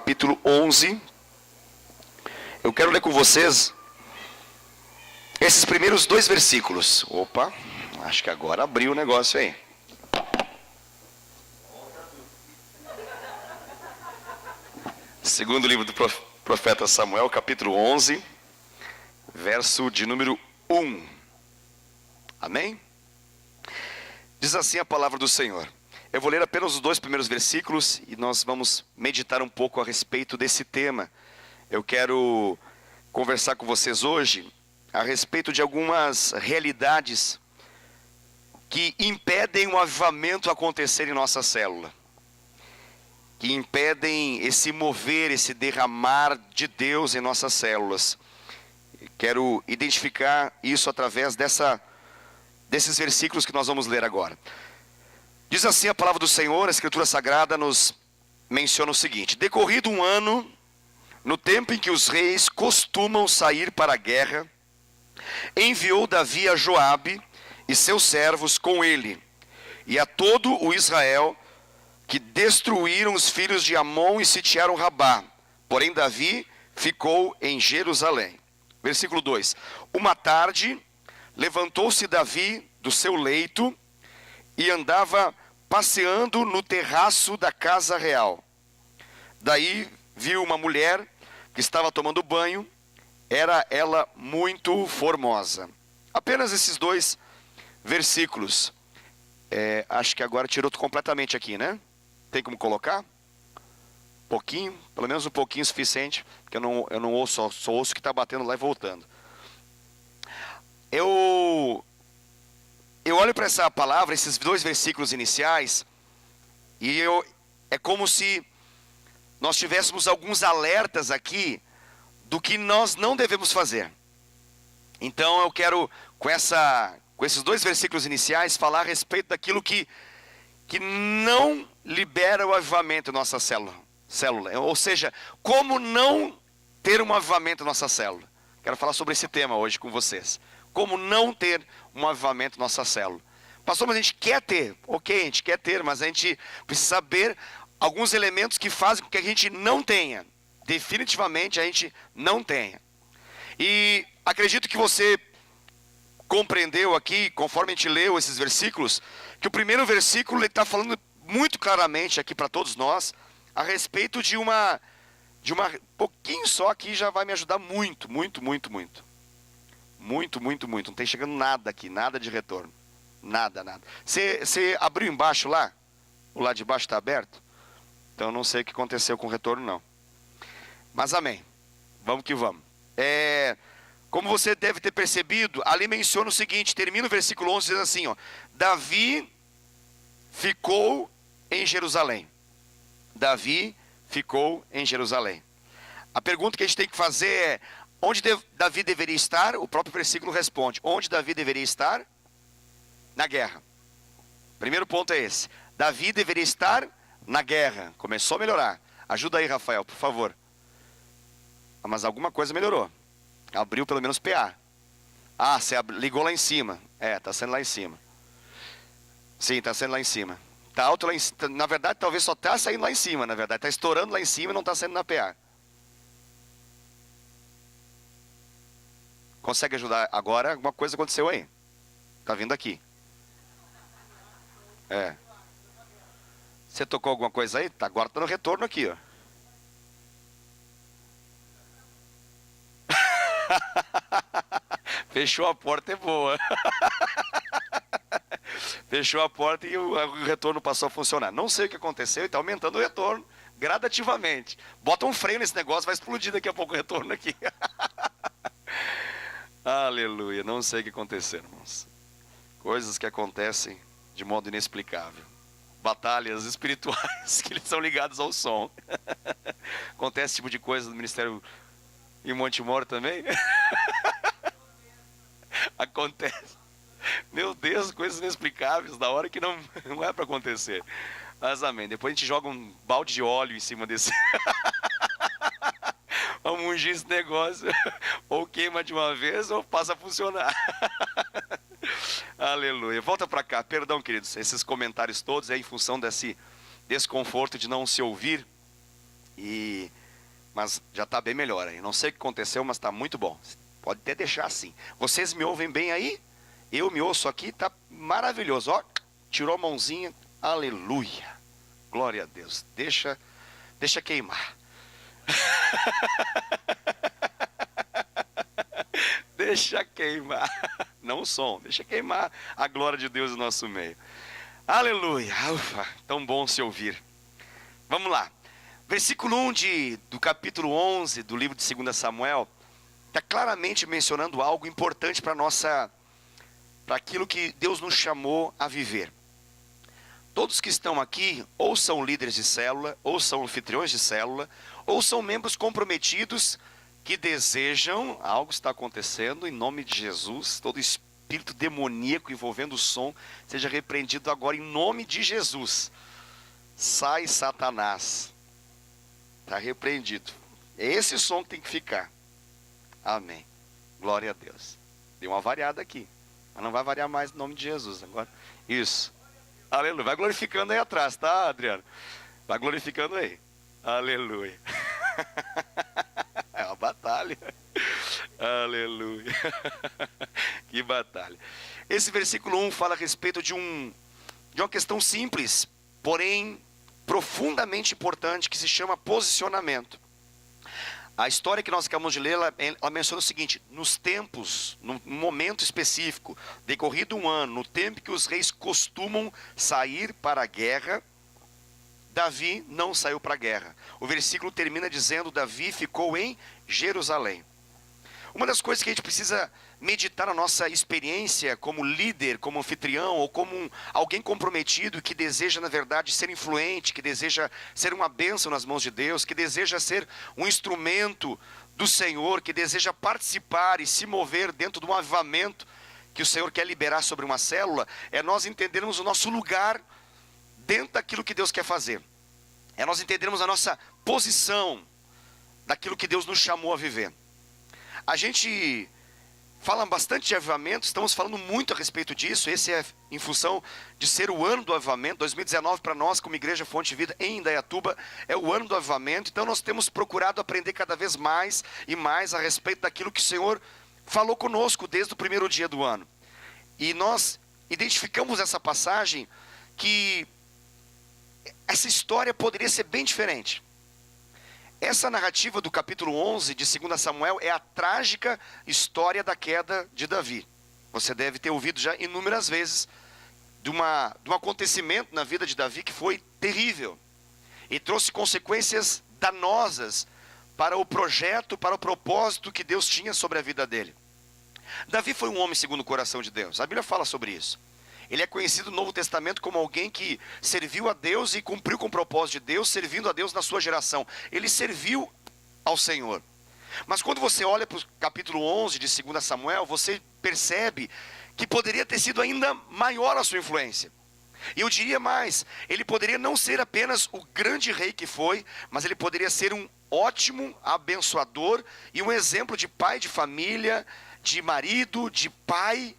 capítulo 11. Eu quero ler com vocês esses primeiros 2 versículos. Opa, acho que agora abriu o negócio aí. Segundo livro do profeta Samuel, capítulo 11, verso de número 1. Amém? Diz assim a palavra do Senhor. Eu vou ler apenas os 2 primeiros versículos e nós vamos meditar um pouco a respeito desse tema. Eu quero conversar com vocês hoje a respeito de algumas realidades que impedem o avivamento acontecer em nossa célula, que impedem esse mover, esse derramar de Deus em nossas células. Quero identificar isso através desses versículos que nós vamos ler agora. Diz assim a palavra do Senhor, a Escritura Sagrada nos menciona o seguinte: decorrido um ano, no tempo em que os reis costumam sair para a guerra, enviou Davi a Joabe e seus servos com ele, e a todo o Israel, que destruíram os filhos de Amon e sitiaram Rabá. Porém Davi ficou em Jerusalém. Versículo 2. Uma tarde, levantou-se Davi do seu leito e andava passeando no terraço da casa real. Daí viu uma mulher que estava tomando banho. Era ela muito formosa. Apenas esses 2 versículos. Acho que agora tirou completamente aqui, né? Tem como colocar? Pouquinho, pelo menos um pouquinho suficiente, porque eu não ouço, só ouço que está batendo lá e voltando. Eu olho para essa palavra, esses 2 versículos iniciais, e é como se nós tivéssemos alguns alertas aqui do que nós não devemos fazer. Então eu quero, com esses 2 versículos iniciais, falar a respeito daquilo que não libera o avivamento em nossa célula. Ou seja, como não ter um avivamento em nossa célula. Quero falar sobre esse tema hoje com vocês. Como não ter um avivamento em nossa célula. Pastor, mas a gente quer ter. Ok, a gente quer ter, mas a gente precisa saber alguns elementos que fazem com que a gente não tenha. Definitivamente a gente não tenha. E acredito que você compreendeu aqui, conforme a gente leu esses versículos, que o primeiro versículo está falando muito claramente aqui para todos nós, a respeito de uma pouquinho só aqui já vai me ajudar muito. Não tem chegando nada aqui, nada de retorno. Nada. Você abriu embaixo lá? O lado de baixo está aberto? Então eu não sei o que aconteceu com o retorno não. Mas amém. Vamos que vamos. Como você deve ter percebido, ali menciona o seguinte, termina o versículo 11, diz assim, ó: Davi ficou em Jerusalém. Davi ficou em Jerusalém. A pergunta que a gente tem que fazer é: onde Davi deveria estar? O próprio versículo responde: onde Davi deveria estar? Na guerra. Primeiro ponto é esse. Davi deveria estar na guerra. Começou a melhorar. Ajuda aí, Rafael, por favor. Mas alguma coisa melhorou. Abriu pelo menos PA. Você ligou lá em cima. Está sendo lá em cima. Sim, está sendo lá em cima. Está alto lá em cima. Na verdade, talvez só está saindo lá em cima. Na verdade, está estourando lá em cima e não está saindo na PA. Consegue ajudar agora? Alguma coisa aconteceu aí. Está vindo aqui. Você tocou alguma coisa aí? Agora está no retorno aqui, ó. Fechou a porta, é boa. Fechou a porta e o retorno passou a funcionar. Não sei o que aconteceu e está aumentando o retorno gradativamente. Bota um freio nesse negócio, vai explodir daqui a pouco o retorno aqui. Aleluia, não sei o que aconteceu, irmãos. Coisas que acontecem de modo inexplicável. Batalhas espirituais que são ligadas ao som. Acontece esse tipo de coisa no ministério em Montemor também? Acontece. Meu Deus, coisas inexplicáveis, da hora que não é para acontecer. Mas amém. Depois a gente joga um balde de óleo em cima desse. Vamos ungir esse negócio. Ou queima de uma vez ou passa a funcionar. Aleluia. Volta para cá. Perdão, queridos. Esses comentários todos é em função desse desconforto de não se ouvir. Mas já está bem melhor aí. Não sei o que aconteceu, mas está muito bom. Pode até deixar assim. Vocês me ouvem bem aí? Eu me ouço aqui, está maravilhoso. Ó, tirou a mãozinha, aleluia. Glória a Deus. Deixa queimar. Deixa queimar. Não o som, deixa queimar a glória de Deus no nosso meio. Aleluia. Ufa, tão bom se ouvir. Vamos lá. Versículo 1 do capítulo 11 do livro de 2 Samuel está claramente mencionando algo importante para aquilo que Deus nos chamou a viver. Todos que estão aqui, ou são líderes de célula, ou são anfitriões de célula, ou são membros comprometidos que desejam, algo está acontecendo, em nome de Jesus, todo espírito demoníaco envolvendo o som, seja repreendido agora em nome de Jesus. Sai, Satanás. Está repreendido. É esse som que tem que ficar. Amém. Glória a Deus. Deu uma variada aqui, mas não vai variar mais em nome de Jesus agora. Isso. Aleluia. Vai glorificando aí atrás, tá, Adriano? Vai glorificando aí. Aleluia. É uma batalha. Aleluia. Que batalha. Esse versículo 1 fala a respeito de uma questão simples, porém profundamente importante, que se chama posicionamento. A história que nós acabamos de ler, ela menciona o seguinte: nos tempos, num momento específico, decorrido um ano, no tempo que os reis costumam sair para a guerra, Davi não saiu para a guerra. O versículo termina dizendo: Davi ficou em Jerusalém. Uma das coisas que a gente precisa meditar na nossa experiência como líder, como anfitrião, ou como alguém comprometido que deseja, na verdade, ser influente, que deseja ser uma bênção nas mãos de Deus, que deseja ser um instrumento do Senhor, que deseja participar e se mover dentro de um avivamento que o Senhor quer liberar sobre uma célula, é nós entendermos o nosso lugar dentro daquilo que Deus quer fazer. É nós entendermos a nossa posição daquilo que Deus nos chamou a viver. A gente fala bastante de avivamento, estamos falando muito a respeito disso. Esse é em função de ser o ano do avivamento. 2019 para nós, como Igreja Fonte de Vida em Indaiatuba, é o ano do avivamento. Então nós temos procurado aprender cada vez mais e mais a respeito daquilo que o Senhor falou conosco desde o primeiro dia do ano. E nós identificamos essa passagem que essa história poderia ser bem diferente. Essa narrativa do capítulo 11 de 2 Samuel é a trágica história da queda de Davi. Você deve ter ouvido já inúmeras vezes de um acontecimento na vida de Davi que foi terrível e trouxe consequências danosas para o projeto, para o propósito que Deus tinha sobre a vida dele. Davi foi um homem segundo o coração de Deus. A Bíblia fala sobre isso. Ele é conhecido no Novo Testamento como alguém que serviu a Deus e cumpriu com o propósito de Deus, servindo a Deus na sua geração. Ele serviu ao Senhor. Mas quando você olha para o capítulo 11 de 2 Samuel, você percebe que poderia ter sido ainda maior a sua influência. E eu diria mais, ele poderia não ser apenas o grande rei que foi, mas ele poderia ser um ótimo abençoador e um exemplo de pai de família, de marido, de pai.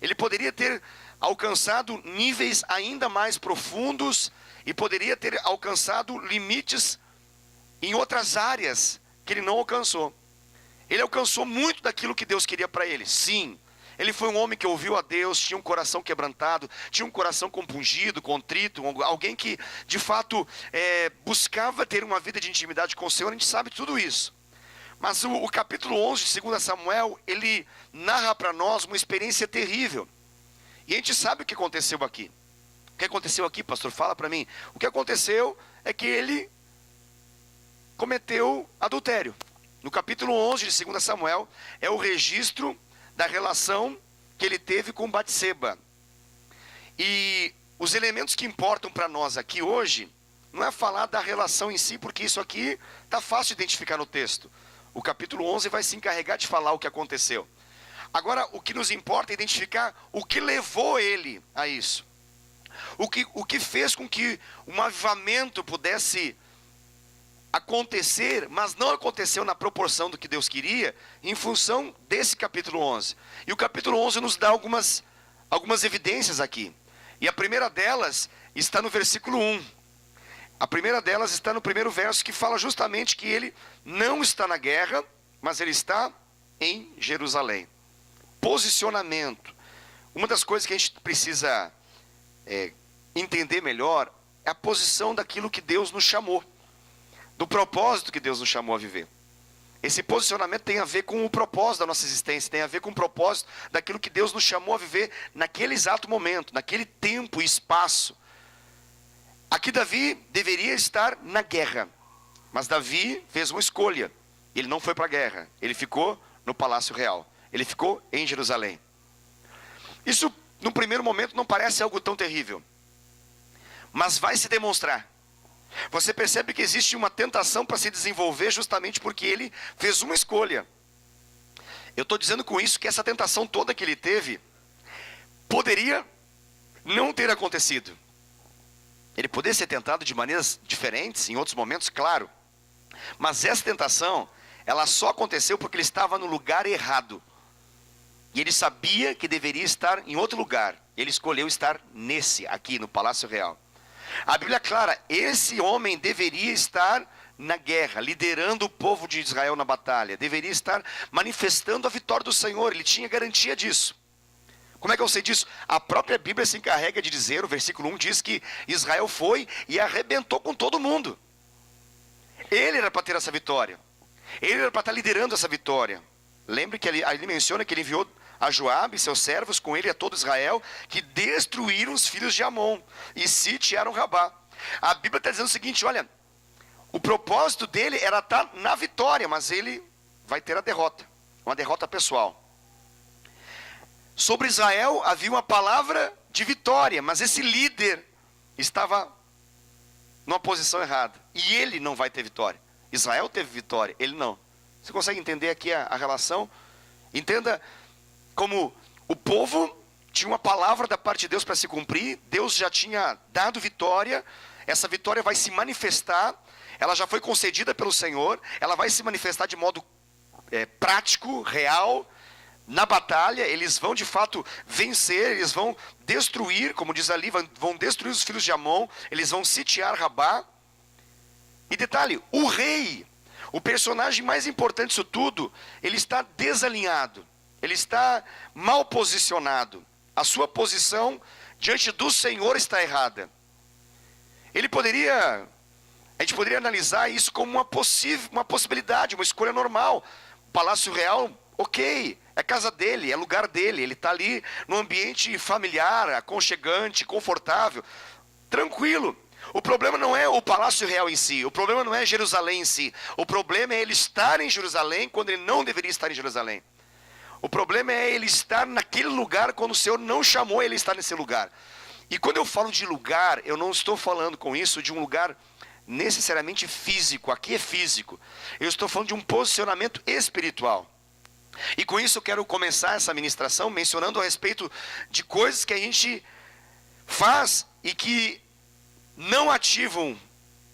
Ele poderia ter alcançado níveis ainda mais profundos e poderia ter alcançado limites em outras áreas que ele não alcançou. Ele alcançou muito daquilo que Deus queria para ele, sim. Ele foi um homem que ouviu a Deus, tinha um coração quebrantado, tinha um coração compungido, contrito, alguém que de fato buscava ter uma vida de intimidade com o Senhor. A gente sabe tudo isso. Mas o capítulo 11 de 2 Samuel, ele narra para nós uma experiência terrível. E a gente sabe o que aconteceu aqui. O que aconteceu aqui, pastor? Fala para mim. O que aconteceu é que ele cometeu adultério. No capítulo 11 de 2 Samuel, é o registro da relação que ele teve com Batseba. E os elementos que importam para nós aqui hoje, não é falar da relação em si, porque isso aqui está fácil de identificar no texto. O capítulo 11 vai se encarregar de falar o que aconteceu. Agora, o que nos importa é identificar o que levou ele a isso. O que fez com que um avivamento pudesse acontecer, mas não aconteceu na proporção do que Deus queria, em função desse capítulo 11. E o capítulo 11 nos dá algumas evidências aqui. E a primeira delas está no versículo 1. A primeira delas está no primeiro verso, que fala justamente que ele não está na guerra, mas ele está em Jerusalém. Posicionamento. Uma das coisas que a gente precisa entender melhor é a posição daquilo que Deus nos chamou, do propósito que Deus nos chamou a viver. Esse posicionamento tem a ver com o propósito da nossa existência, tem a ver com o propósito daquilo que Deus nos chamou a viver naquele exato momento, naquele tempo e espaço. Aqui Davi deveria estar na guerra, mas Davi fez uma escolha. Ele não foi para a guerra, ele ficou no palácio real, ele ficou em Jerusalém. Isso, no primeiro momento, não parece algo tão terrível, mas vai se demonstrar. Você percebe que existe uma tentação para se desenvolver justamente porque ele fez uma escolha. Eu estou dizendo com isso que essa tentação toda que ele teve poderia não ter acontecido. Ele poderia ser tentado de maneiras diferentes, em outros momentos, claro. Mas essa tentação, ela só aconteceu porque ele estava no lugar errado. E ele sabia que deveria estar em outro lugar. Ele escolheu estar nesse, aqui no Palácio Real. A Bíblia é clara, esse homem deveria estar na guerra, liderando o povo de Israel na batalha. Deveria estar manifestando a vitória do Senhor, ele tinha garantia disso. Como é que eu sei disso? A própria Bíblia se encarrega de dizer, o versículo 1 diz que Israel foi e arrebentou com todo mundo. Ele era para ter essa vitória. Ele era para estar liderando essa vitória. Lembre que ele menciona que ele enviou a Joabe e seus servos, com ele a todo Israel, que destruíram os filhos de Amon e sitiaram Rabá. A Bíblia está dizendo o seguinte, olha, o propósito dele era estar na vitória, mas ele vai ter a derrota, uma derrota pessoal. Sobre Israel havia uma palavra de vitória, mas esse líder estava numa posição errada, e ele não vai ter vitória. Israel teve vitória, ele não. Você consegue entender aqui a relação? Entenda como o povo tinha uma palavra da parte de Deus para se cumprir, Deus já tinha dado vitória, essa vitória vai se manifestar, ela já foi concedida pelo Senhor, ela vai se manifestar de modo prático, real, na batalha, eles vão de fato vencer, eles vão destruir, como diz ali, vão destruir os filhos de Amon, eles vão sitiar Rabá. E detalhe, o rei, o personagem mais importante disso tudo, ele está desalinhado. Ele está mal posicionado. A sua posição diante do Senhor está errada. A gente poderia analisar isso como uma possibilidade, uma escolha normal. O Palácio Real, ok, é casa dele, é lugar dele. Ele está ali num ambiente familiar, aconchegante, confortável, tranquilo. O problema não é o Palácio Real em si, o problema não é Jerusalém em si. O problema é ele estar em Jerusalém quando ele não deveria estar em Jerusalém. O problema é ele estar naquele lugar quando o Senhor não chamou ele a estar nesse lugar. E quando eu falo de lugar, eu não estou falando com isso de um lugar necessariamente físico. Aqui é físico. Eu estou falando de um posicionamento espiritual. E com isso eu quero começar essa ministração mencionando a respeito de coisas que a gente faz e que não ativam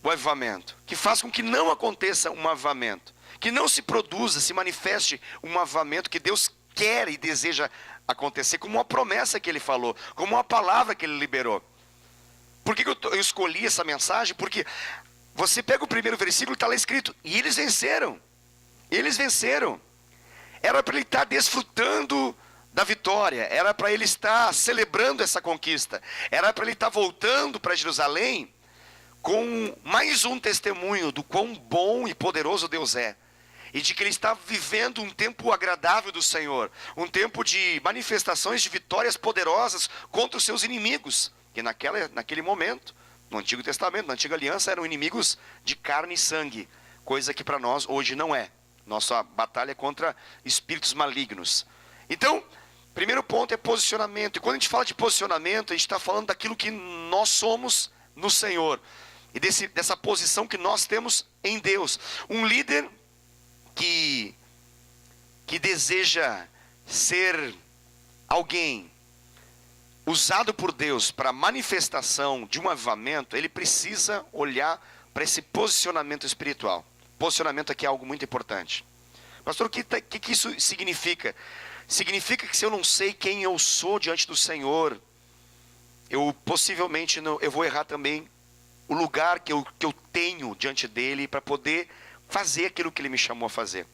o avivamento. Que faz com que não aconteça um avivamento. Que não se produza, se manifeste um avivamento que Deus quer e deseja acontecer, como uma promessa que ele falou, como uma palavra que ele liberou. Por que eu escolhi essa mensagem? Porque você pega o primeiro versículo e está lá escrito, e eles venceram. Eles venceram. Era para ele estar desfrutando da vitória, era para ele estar celebrando essa conquista, era para ele estar voltando para Jerusalém com mais um testemunho do quão bom e poderoso Deus é. E de que ele está vivendo um tempo agradável do Senhor. Um tempo de manifestações de vitórias poderosas contra os seus inimigos. Que naquele momento, no Antigo Testamento, na Antiga Aliança, eram inimigos de carne e sangue. Coisa que para nós hoje não é. Nossa batalha é contra espíritos malignos. Então, primeiro ponto é posicionamento. E quando a gente fala de posicionamento, a gente está falando daquilo que nós somos no Senhor. E dessa posição que nós temos em Deus. Um líder que deseja ser alguém usado por Deus para a manifestação de um avivamento, ele precisa olhar para esse posicionamento espiritual. Posicionamento aqui é algo muito importante. Pastor, o que isso significa? Significa que se eu não sei quem eu sou diante do Senhor, eu possivelmente eu vou errar também o lugar que eu tenho diante dele para poder fazer aquilo que ele me chamou a fazer.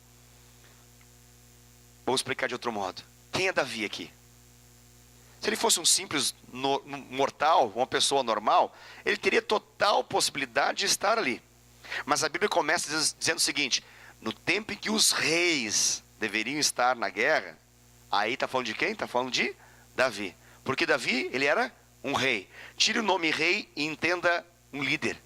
Vou explicar de outro modo. Quem é Davi aqui? Se ele fosse um simples mortal, uma pessoa normal, ele teria total possibilidade de estar ali. Mas a Bíblia começa dizendo o seguinte: no tempo em que os reis deveriam estar na guerra, aí está falando de quem? Está falando de Davi. Porque Davi, ele era um rei. Tire o nome rei e entenda um líder.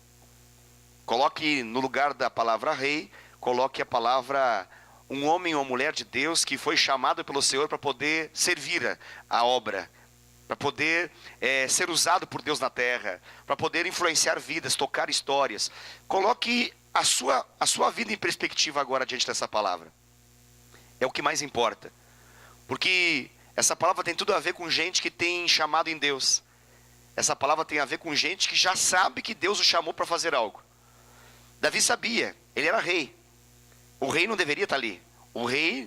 Coloque no lugar da palavra rei, coloque a palavra um homem ou mulher de Deus que foi chamado pelo Senhor para poder servir a obra, para poder ser usado por Deus na terra, para poder influenciar vidas, tocar histórias. Coloque a sua vida em perspectiva agora diante dessa palavra. É o que mais importa. Porque essa palavra tem tudo a ver com gente que tem chamado em Deus. Essa palavra tem a ver com gente que já sabe que Deus o chamou para fazer algo. Davi sabia, ele era rei. O rei não deveria estar ali. O rei,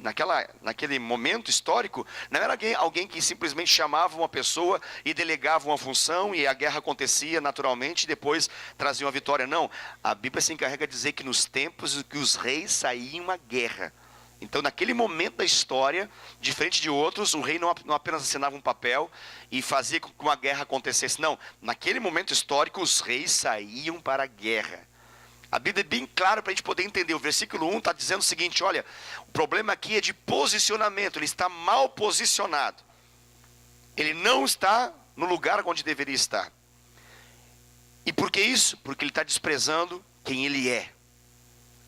naquele momento histórico, não era alguém que simplesmente chamava uma pessoa e delegava uma função e a guerra acontecia naturalmente e depois trazia uma vitória. Não, a Bíblia se encarrega de dizer que nos tempos em que os reis saíam à guerra. Então naquele momento da história, diferente de outros, o rei não apenas assinava um papel e fazia com que uma guerra acontecesse. Não, naquele momento histórico os reis saíam para a guerra. A Bíblia é bem clara para a gente poder entender. O versículo 1 está dizendo o seguinte: olha, o problema aqui é de posicionamento. Ele está mal posicionado. Ele não está no lugar onde deveria estar. E por que isso? Porque ele está desprezando quem ele é.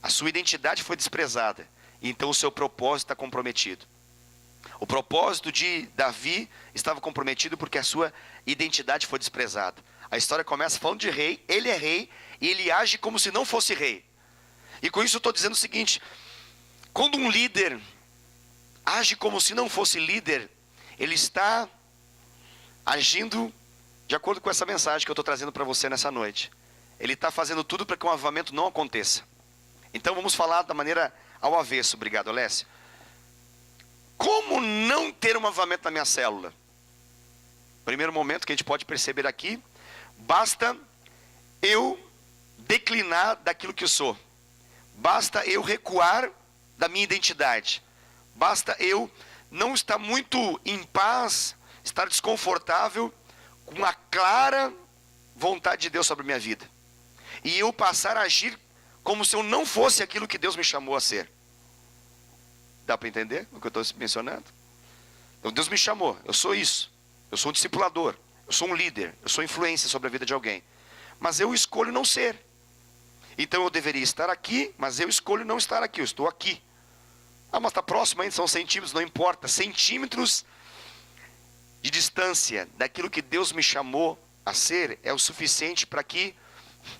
A sua identidade foi desprezada. E então o seu propósito está comprometido. O propósito de Davi estava comprometido porque a sua identidade foi desprezada. A história começa falando de rei, ele é rei, e ele age como se não fosse rei. E com isso eu estou dizendo o seguinte: quando um líder age como se não fosse líder, ele está agindo de acordo com essa mensagem que eu estou trazendo para você nessa noite. Ele está fazendo tudo para que um avivamento não aconteça. Então vamos falar da maneira ao avesso. Obrigado, Alessio. Como não ter um avivamento na minha célula? Primeiro momento que a gente pode perceber aqui: basta eu declinar daquilo que eu sou. Basta eu recuar da minha identidade. Basta eu não estar muito em paz, estar desconfortável com a clara vontade de Deus sobre a minha vida. E eu passar a agir como se eu não fosse aquilo que Deus me chamou a ser. Dá para entender o que eu estou mencionando? Então Deus me chamou, eu sou isso. Eu sou um discipulador, eu sou um líder, eu sou influência sobre a vida de alguém. Mas eu escolho não ser. Então eu deveria estar aqui, mas eu escolho não estar aqui, eu estou aqui. Ah, mas está próximo ainda, são centímetros, não importa. Centímetros de distância daquilo que Deus me chamou a ser é o suficiente para que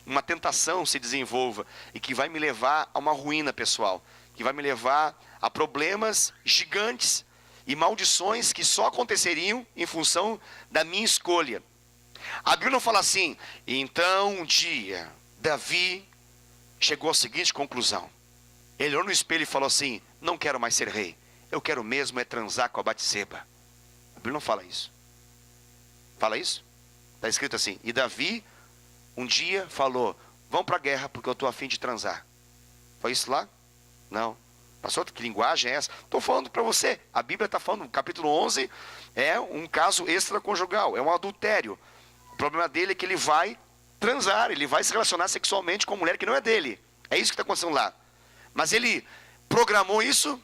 uma tentação se desenvolva e que vai me levar a uma ruína pessoal, que vai me levar a problemas gigantes e maldições que só aconteceriam em função da minha escolha. A Bíblia não fala assim: então um dia Davi chegou à seguinte conclusão. Ele olhou no espelho e falou assim: não quero mais ser rei, eu quero mesmo é transar com a Batseba. A Bíblia não fala isso. Fala isso? Está escrito assim: e Davi um dia falou: vamos para a guerra porque eu estou a fim de transar. Foi isso lá? Não. Passou, que linguagem é essa? Estou falando para você, a Bíblia está falando, no capítulo 11, é um caso extraconjugal, é um adultério. O problema dele é que ele vai transar, ele vai se relacionar sexualmente com uma mulher que não é dele. É isso que está acontecendo lá. Mas ele programou isso?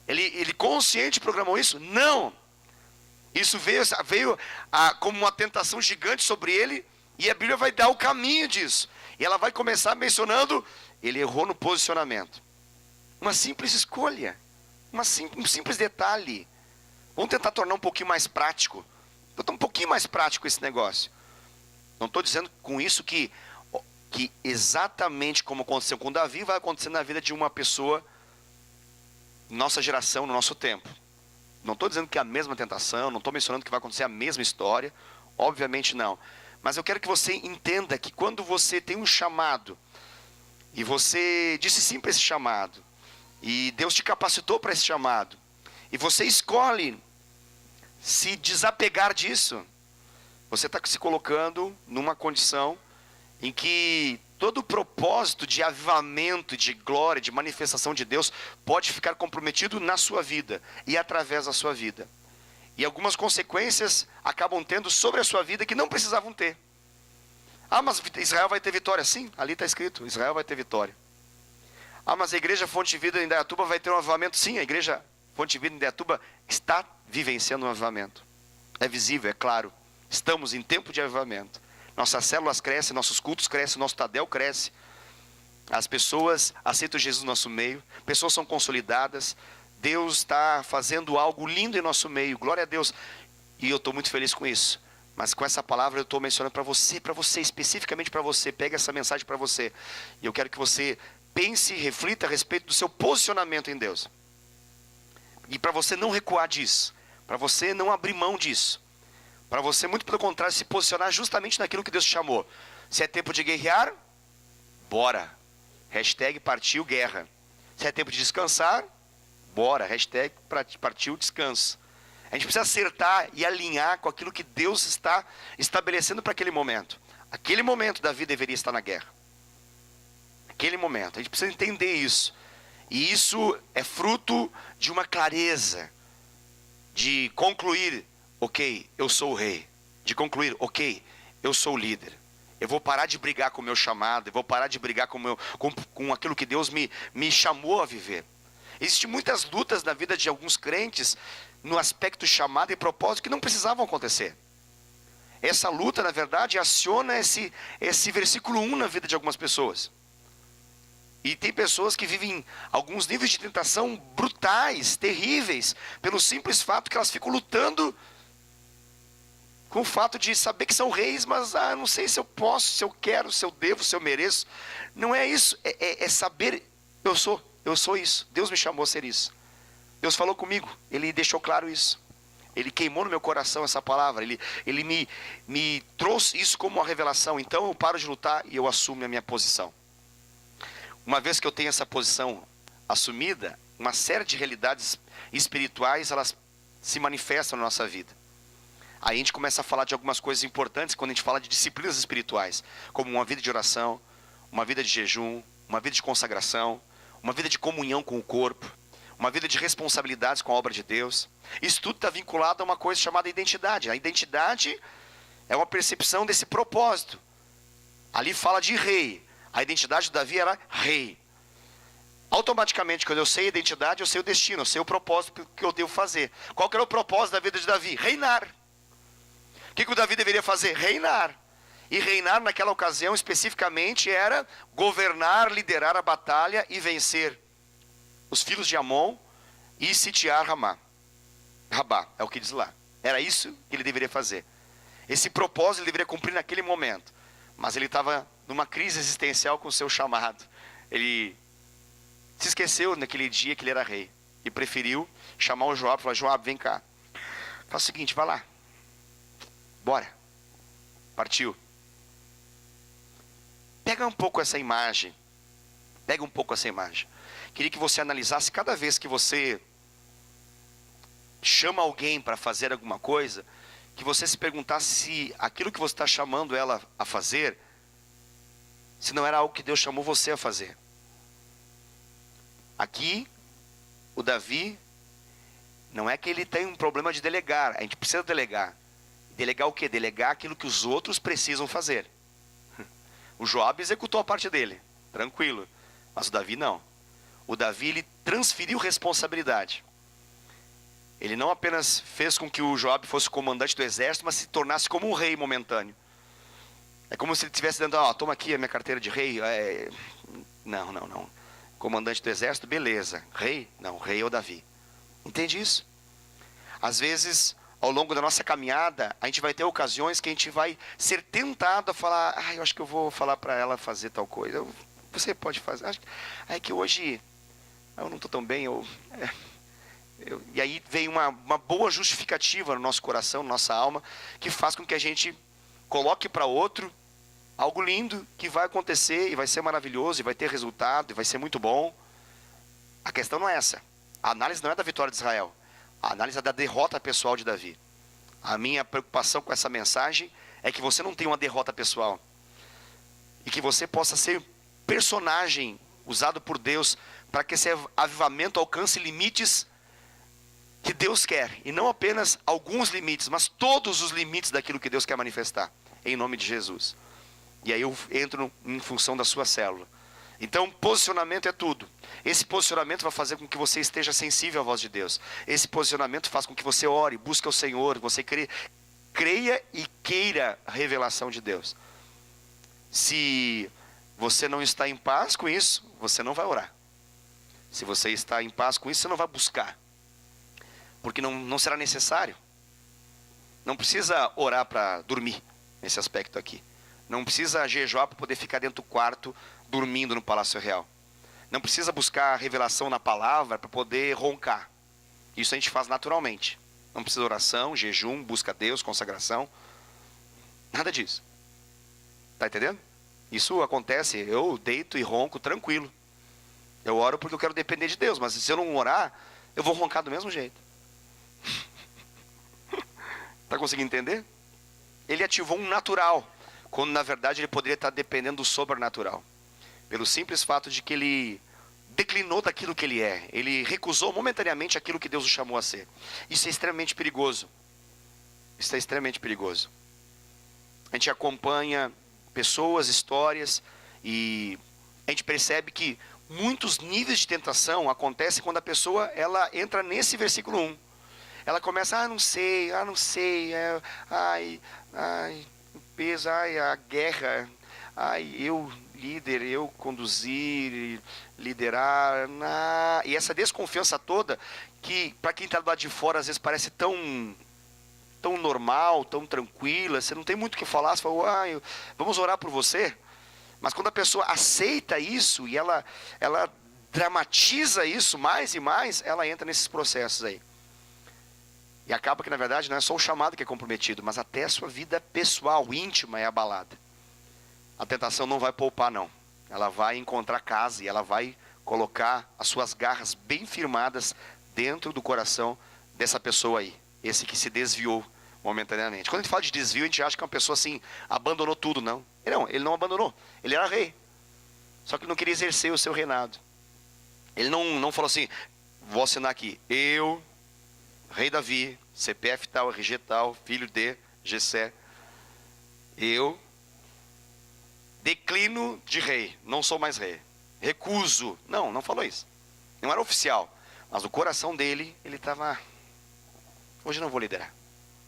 Ele consciente programou isso? Não. Isso veio como uma tentação gigante sobre ele, e a Bíblia vai dar o caminho disso. E ela vai começar mencionando, ele errou no posicionamento. Uma simples escolha, um simples detalhe. Vamos tentar tornar um pouquinho mais prático. Um pouquinho mais prático esse negócio. Não estou dizendo com isso que exatamente como aconteceu com Davi, vai acontecer na vida de uma pessoa, nossa geração, no nosso tempo. Não estou dizendo que é a mesma tentação, não estou mencionando que vai acontecer a mesma história. Obviamente não. Mas eu quero que você entenda que quando você tem um chamado, e você disse sim para esse chamado, e Deus te capacitou para esse chamado, e você escolhe se desapegar disso, você está se colocando numa condição em que todo o propósito de avivamento, de glória, de manifestação de Deus pode ficar comprometido na sua vida e através da sua vida. E algumas consequências acabam tendo sobre a sua vida que não precisavam ter. Ah, mas Israel vai ter vitória. Sim, ali está escrito, Israel vai ter vitória. Ah, mas a igreja Fonte de Vida em Indaiatuba vai ter um avivamento. Sim, a igreja Fonte de Vida em Indaiatuba está vivenciando um avivamento. É visível, é claro. Estamos em tempo de avivamento. Nossas células crescem, nossos cultos crescem, nosso Tadel cresce. As pessoas aceitam Jesus no nosso meio, pessoas são consolidadas. Deus está fazendo algo lindo em nosso meio, glória a Deus. E eu estou muito feliz com isso. Mas com essa palavra eu estou mencionando para você, especificamente para você. Pega essa mensagem para você. E eu quero que você pense e reflita a respeito do seu posicionamento em Deus. E para você não recuar disso, para você não abrir mão disso. Para você, muito pelo contrário, se posicionar justamente naquilo que Deus te chamou. Se é tempo de guerrear, bora. Hashtag partiu guerra. Se é tempo de descansar, bora. Hashtag partiu descanso. A gente precisa acertar e alinhar com aquilo que Deus está estabelecendo para aquele momento. Aquele momento Davi deveria estar na guerra. Aquele momento. A gente precisa entender isso. E isso é fruto de uma clareza. De concluir, ok, eu sou o rei. De concluir, ok, eu sou o líder. Eu vou parar de brigar com o meu chamado. Eu vou parar de brigar com aquilo que Deus me chamou a viver. Existem muitas lutas na vida de alguns crentes no aspecto chamado e propósito que não precisavam acontecer. Essa luta, na verdade, aciona esse versículo 1 na vida de algumas pessoas. E tem pessoas que vivem alguns níveis de tentação brutais, terríveis, pelo simples fato que elas ficam lutando com o fato de saber que são reis, mas não sei se eu posso, se eu quero, se eu devo, se eu mereço. Não é isso, é saber, eu sou isso, Deus me chamou a ser isso. Deus falou comigo, Ele deixou claro isso. Ele queimou no meu coração essa palavra, Ele me trouxe isso como uma revelação. Então eu paro de lutar e eu assumo a minha posição. Uma vez que eu tenho essa posição assumida, uma série de realidades espirituais, elas se manifestam na nossa vida. Aí a gente começa a falar de algumas coisas importantes quando a gente fala de disciplinas espirituais, como uma vida de oração, uma vida de jejum, uma vida de consagração, uma vida de comunhão com o corpo, uma vida de responsabilidades com a obra de Deus. Isso tudo está vinculado a uma coisa chamada identidade. A identidade é uma percepção desse propósito. Ali fala de rei. A identidade de Davi era rei. Automaticamente, quando eu sei a identidade, eu sei o destino, eu sei o propósito que eu devo fazer. Qual que era o propósito da vida de Davi? Reinar. O que o Davi deveria fazer? Reinar. E reinar naquela ocasião especificamente era governar, liderar a batalha e vencer os filhos de Amon e sitiar Rabá, é o que diz lá. Era isso que ele deveria fazer. Esse propósito ele deveria cumprir naquele momento. Mas ele estava numa crise existencial com o seu chamado. Ele se esqueceu naquele dia que ele era rei. E preferiu chamar o Joabe e falar: Joabe, vem cá. Faz o seguinte, vai lá. Bora. Partiu. Pega um pouco essa imagem. Queria que você analisasse cada vez que você chama alguém para fazer alguma coisa, que você se perguntasse se aquilo que você está chamando ela a fazer, se não era algo que Deus chamou você a fazer. Aqui, o Davi, não é que ele tem um problema de delegar, a gente precisa delegar. Delegar o quê? Delegar aquilo que os outros precisam fazer. O Joabe executou a parte dele, tranquilo, mas o Davi não. O Davi, ele transferiu responsabilidade. Ele não apenas fez com que o Joabe fosse comandante do exército, mas se tornasse como um rei momentâneo. É como se ele estivesse dando, toma aqui a minha carteira de rei. Não. Comandante do exército, beleza. Rei? Não, rei é o Davi. Entende isso? Às vezes, ao longo da nossa caminhada, a gente vai ter ocasiões que a gente vai ser tentado a falar, eu acho que eu vou falar para ela fazer tal coisa. Você pode fazer. É que hoje eu não estou tão bem, e aí vem uma boa justificativa no nosso coração, na nossa alma, que faz com que a gente coloque para outro algo lindo que vai acontecer e vai ser maravilhoso, e vai ter resultado, e vai ser muito bom. A questão não é essa. A análise não é da vitória de Israel. A análise é da derrota pessoal de Davi. A minha preocupação com essa mensagem é que você não tenha uma derrota pessoal. que você possa ser personagem usado por Deus para que esse avivamento alcance limites que Deus quer, e não apenas alguns limites, mas todos os limites daquilo que Deus quer manifestar, em nome de Jesus. E aí eu entro em função da sua célula. Então, posicionamento é tudo. Esse posicionamento vai fazer com que você esteja sensível à voz de Deus. Esse posicionamento faz com que você ore, busque o Senhor, você creia e queira a revelação de Deus. Se você não está em paz com isso, você não vai orar. Se você está em paz com isso, você não vai buscar. Porque não será necessário. Não precisa orar para dormir, nesse aspecto aqui. Não precisa jejuar para poder ficar dentro do quarto, dormindo no Palácio Real. Não precisa buscar revelação na palavra para poder roncar. Isso a gente faz naturalmente. Não precisa de oração, jejum, busca a Deus, consagração. Nada disso. Está entendendo? Isso acontece, eu deito e ronco tranquilo. Eu oro porque eu quero depender de Deus, mas se eu não orar, eu vou roncar do mesmo jeito. Está conseguindo entender? Ele ativou um natural, quando na verdade ele poderia estar dependendo do sobrenatural. Pelo simples fato de que ele declinou daquilo que ele é. Ele recusou momentaneamente aquilo que Deus o chamou a ser. Isso é extremamente perigoso. Isso é extremamente perigoso. A gente acompanha pessoas, histórias, e a gente percebe que muitos níveis de tentação acontecem quando a pessoa ela entra nesse versículo 1. Ela começa, não sei, o peso, a guerra, eu líder, eu conduzir, liderar, e essa desconfiança toda, que para quem está do lado de fora às vezes parece tão normal, tão tranquila, você não tem muito o que falar, você fala, vamos orar por você, mas quando a pessoa aceita isso, e ela dramatiza isso mais e mais, ela entra nesses processos aí. E acaba que na verdade não é só o chamado que é comprometido, mas até a sua vida pessoal, íntima é abalada. A tentação não vai poupar não. Ela vai encontrar casa e ela vai colocar as suas garras bem firmadas dentro do coração dessa pessoa aí. Esse que se desviou momentaneamente. Quando a gente fala de desvio, a gente acha que é uma pessoa assim, abandonou tudo, não. Ele não abandonou. Ele era rei. Só que não queria exercer o seu reinado. Ele não falou assim, vou assinar aqui, eu, rei Davi, CPF tal, RG tal, filho de Jessé, eu declino de rei, não sou mais rei, recuso. Não falou isso. Não era oficial, mas no coração dele, ele estava, hoje não vou liderar,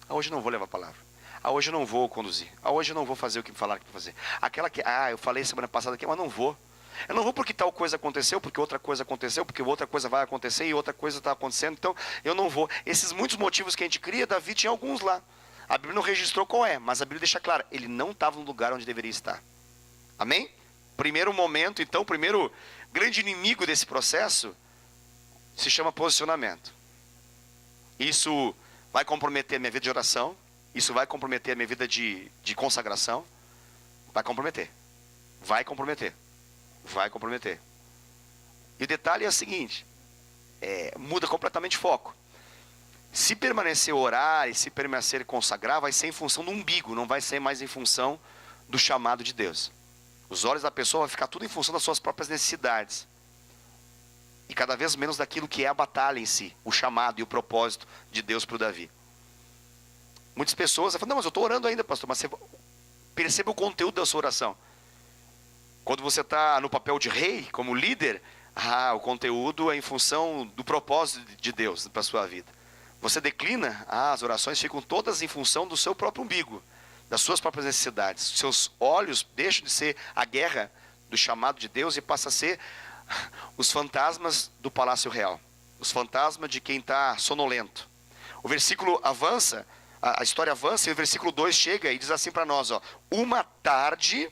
hoje não vou levar a palavra, hoje não vou conduzir, hoje não vou fazer o que me falaram que vou fazer. Aquela que, eu falei semana passada aqui, mas não vou. Eu não vou porque tal coisa aconteceu, porque outra coisa aconteceu, porque outra coisa vai acontecer e outra coisa está acontecendo, então eu não vou. Esses muitos motivos que a gente cria, Davi tinha alguns lá. A Bíblia não registrou qual é, mas a Bíblia deixa claro, ele não estava no lugar onde deveria estar. Amém? Primeiro momento, então, o primeiro grande inimigo desse processo se chama posicionamento. Isso vai comprometer a minha vida de oração, isso vai comprometer a minha vida de consagração, vai comprometer. E o detalhe é o seguinte, muda completamente o foco. Se permanecer orar e se permanecer consagrar, vai ser em função do umbigo, não vai ser mais em função do chamado de Deus. Os olhos da pessoa vão ficar tudo em função das suas próprias necessidades. E cada vez menos daquilo que é a batalha em si, o chamado e o propósito de Deus para o Davi. Muitas pessoas falam, não, mas eu estou orando ainda, pastor, mas você perceba o conteúdo da sua oração. Quando você está no papel de rei, como líder, o conteúdo é em função do propósito de Deus para a sua vida. Você declina, as orações ficam todas em função do seu próprio umbigo, das suas próprias necessidades. Seus olhos deixam de ser a guerra do chamado de Deus e passa a ser os fantasmas do Palácio Real. Os fantasmas de quem está sonolento. O versículo avança, a história avança, e o versículo 2 chega e diz assim para nós, uma tarde...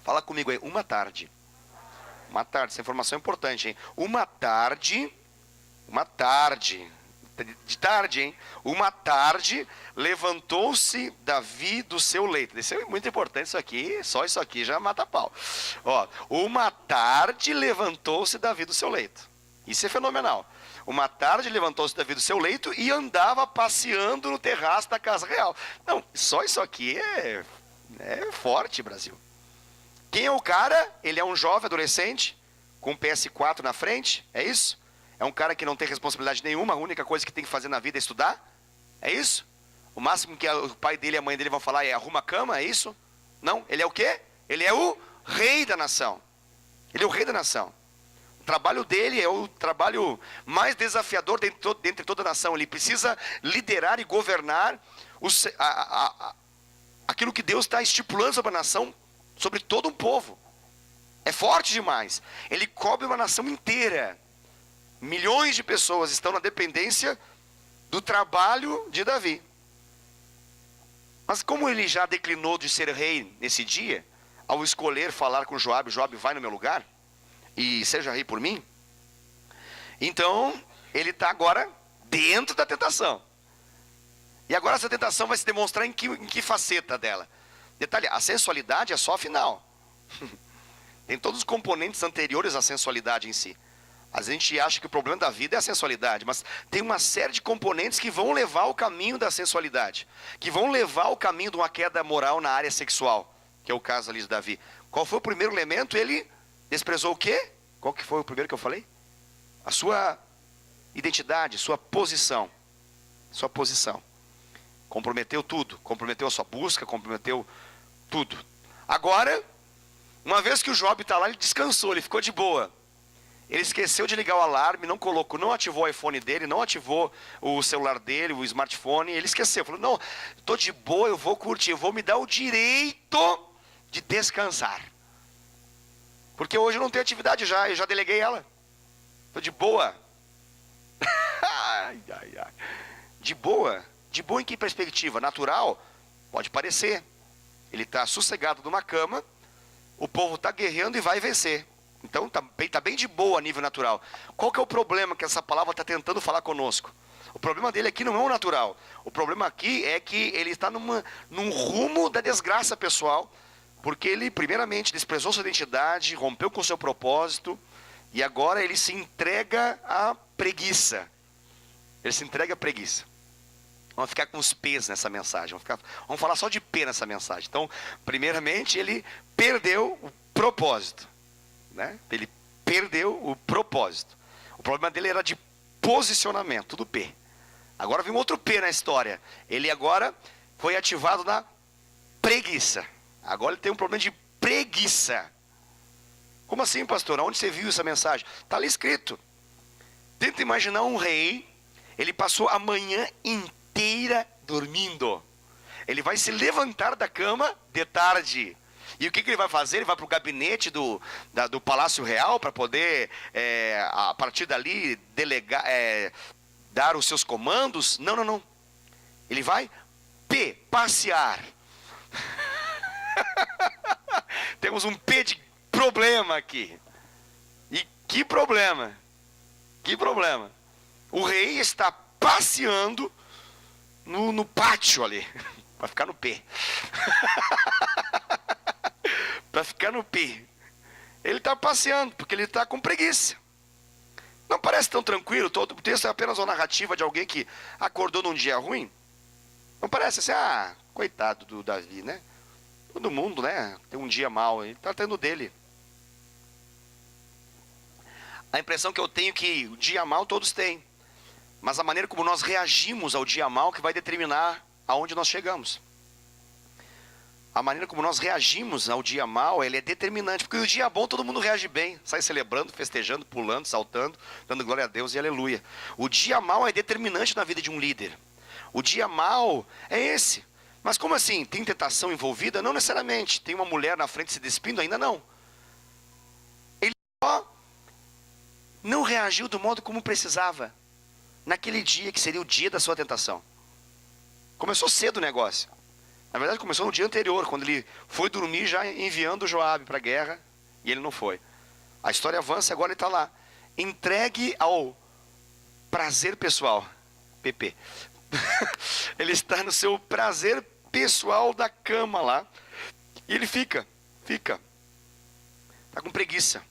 Fala comigo aí, uma tarde, essa informação é importante, hein? Uma tarde, de tarde, hein? Uma tarde, levantou-se Davi do seu leito. Isso é muito importante, isso aqui, só isso aqui já mata pau. Uma tarde, levantou-se Davi do seu leito. Isso é fenomenal. Uma tarde, levantou-se Davi do seu leito e andava passeando no terraço da casa real. Não, só isso aqui é forte, Brasil. Quem é o cara? Ele é um jovem adolescente, com um PS4 na frente, é isso? É um cara que não tem responsabilidade nenhuma, a única coisa que tem que fazer na vida é estudar? É isso? O máximo que o pai dele e a mãe dele vão falar é arruma a cama, é isso? Não, ele é o quê? Ele é o rei da nação. Ele é o rei da nação. O trabalho dele é o trabalho mais desafiador dentre toda a nação. Ele precisa liderar e governar aquilo que Deus está estipulando sobre a nação, sobre todo um povo. É forte demais. Ele cobre uma nação inteira. Milhões de pessoas estão na dependência do trabalho de Davi. Mas como ele já declinou de ser rei nesse dia, ao escolher falar com Joabe, Joabe vai no meu lugar e seja rei por mim, então ele está agora dentro da tentação. E agora essa tentação vai se demonstrar em que faceta dela. Detalhe, a sensualidade é só a final. Tem todos os componentes anteriores à sensualidade em si. A gente acha que o problema da vida é a sensualidade, mas tem uma série de componentes que vão levar ao caminho da sensualidade, que vão levar ao caminho de uma queda moral na área sexual, que é o caso ali de Davi. Qual foi o primeiro elemento? Ele desprezou o quê? Qual que foi o primeiro que eu falei? A sua identidade, sua posição. Sua posição. Comprometeu tudo, comprometeu a sua busca, comprometeu tudo. Agora, uma vez que o Jobe está lá, ele descansou, ele ficou de boa. Ele esqueceu de ligar o alarme, não ativou o iPhone dele, não ativou o celular dele, o smartphone. Ele esqueceu, falou, não, estou de boa, eu vou curtir, eu vou me dar o direito de descansar. Porque hoje eu não tenho atividade eu já deleguei ela. Estou de boa. Ai, ai, ai. De boa? De boa em que perspectiva? Natural? Pode parecer. Ele está sossegado numa cama, o povo está guerreando e vai vencer. Então está bem de boa a nível natural. Qual que é o problema que essa palavra está tentando falar conosco? O problema dele aqui não é o natural. O problema aqui é que ele está num rumo da desgraça pessoal, porque ele primeiramente desprezou sua identidade, rompeu com o seu propósito, e agora ele se entrega à preguiça. Ele se entrega à preguiça. Vamos ficar com os P's nessa mensagem. Vamos falar só de P nessa mensagem. Então, primeiramente, ele perdeu o propósito. Né? Ele perdeu o propósito. O problema dele era de posicionamento, tudo P. Agora vem um outro P na história. Ele agora foi ativado na preguiça. Agora ele tem um problema de preguiça. Como assim, pastor? Onde você viu essa mensagem? Está ali escrito. Tenta imaginar um rei. Ele passou a manhã inteira dormindo. Ele vai se levantar da cama de tarde. E o que ele vai fazer? Ele vai para o gabinete do Palácio Real para poder, a partir dali, dar os seus comandos? Não, não, não. Ele vai passear. Temos um P de problema aqui. E que problema? Que problema? O rei está passeando no pátio ali. Vai ficar no P. Para ficar no P. Ele está passeando, porque ele está com preguiça. Não parece tão tranquilo? Todo o texto é apenas uma narrativa de alguém que acordou num dia ruim? Não parece assim, coitado do Davi, né? Todo mundo, né? Tem um dia mau, ele está tendo dele. A impressão que eu tenho é que o dia mau todos têm. Mas a maneira como nós reagimos ao dia mau que vai determinar aonde nós chegamos. A maneira como nós reagimos ao dia mau, ele é determinante. Porque o dia bom todo mundo reage bem. Sai celebrando, festejando, pulando, saltando, dando glória a Deus e aleluia. O dia mau é determinante na vida de um líder. O dia mau é esse. Mas como assim? Tem tentação envolvida? Não necessariamente. Tem uma mulher na frente se despindo? Ainda não. Ele só não reagiu do modo como precisava. Naquele dia que seria o dia da sua tentação. Começou cedo o negócio. Na verdade começou no dia anterior, quando ele foi dormir já enviando Joabe para a guerra, e ele não foi. A história avança e agora ele está lá, entregue ao prazer pessoal, PP. Ele está no seu prazer pessoal da cama lá, e ele fica. Está com preguiça.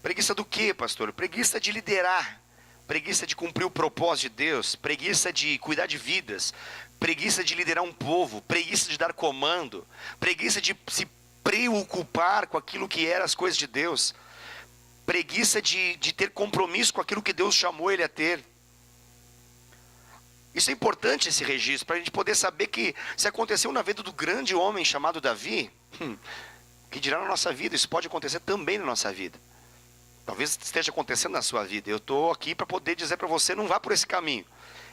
Preguiça do quê, pastor? Preguiça de liderar, preguiça de cumprir o propósito de Deus, preguiça de cuidar de vidas, preguiça de liderar um povo, preguiça de dar comando, preguiça de se preocupar com aquilo que eram as coisas de Deus. Preguiça de ter compromisso com aquilo que Deus chamou ele a ter. Isso é importante, esse registro, para a gente poder saber que se aconteceu na vida do grande homem chamado Davi, que dirá na nossa vida, isso pode acontecer também na nossa vida. Talvez esteja acontecendo na sua vida. Eu estou aqui para poder dizer para você, não vá por esse caminho.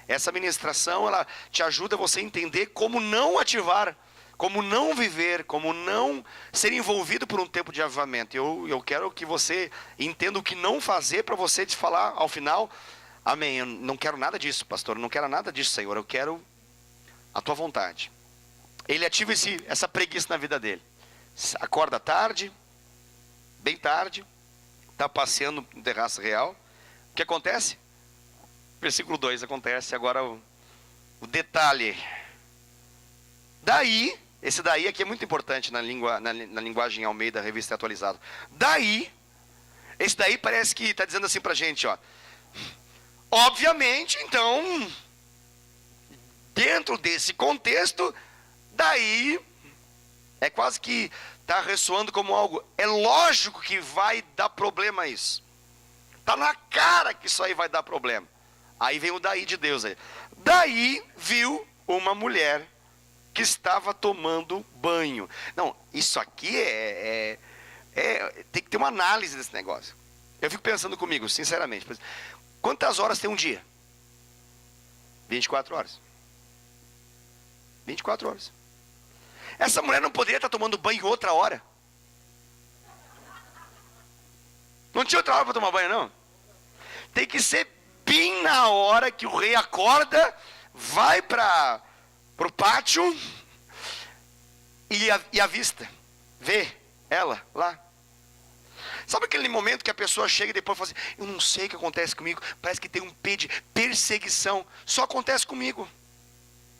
Essa ministração, ela te ajuda a você entender como não ativar, como não viver, como não ser envolvido por um tempo de avivamento. Eu quero que você entenda o que não fazer, para você te falar ao final: amém, eu não quero nada disso, pastor, eu não quero nada disso, Senhor, eu quero a tua vontade. Ele ativa essa preguiça na vida dele. Acorda tarde, bem tarde, está passeando no terraço real. O que acontece? Versículo 2 acontece agora o detalhe. Daí, esse daí aqui é muito importante na linguagem Almeida, revista atualizada. Daí, esse daí parece que está dizendo assim para a gente, ó. Obviamente, então, dentro desse contexto, daí, é quase que está ressoando como algo, é lógico que vai dar problema isso. Está na cara que isso aí vai dar problema. Aí vem o daí de Deus aí. Daí viu uma mulher que estava tomando banho. Não, isso aqui tem que ter uma análise desse negócio. Eu fico pensando comigo, sinceramente. Quantas horas tem um dia? 24 horas. 24 horas. Essa mulher não poderia estar tomando banho outra hora? Não tinha outra hora para tomar banho, não? Tem que ser bem na hora que o rei acorda, vai para o pátio e avista, vê ela lá. Sabe aquele momento que a pessoa chega e depois fala assim: eu não sei o que acontece comigo, parece que tem um P de perseguição, só acontece comigo.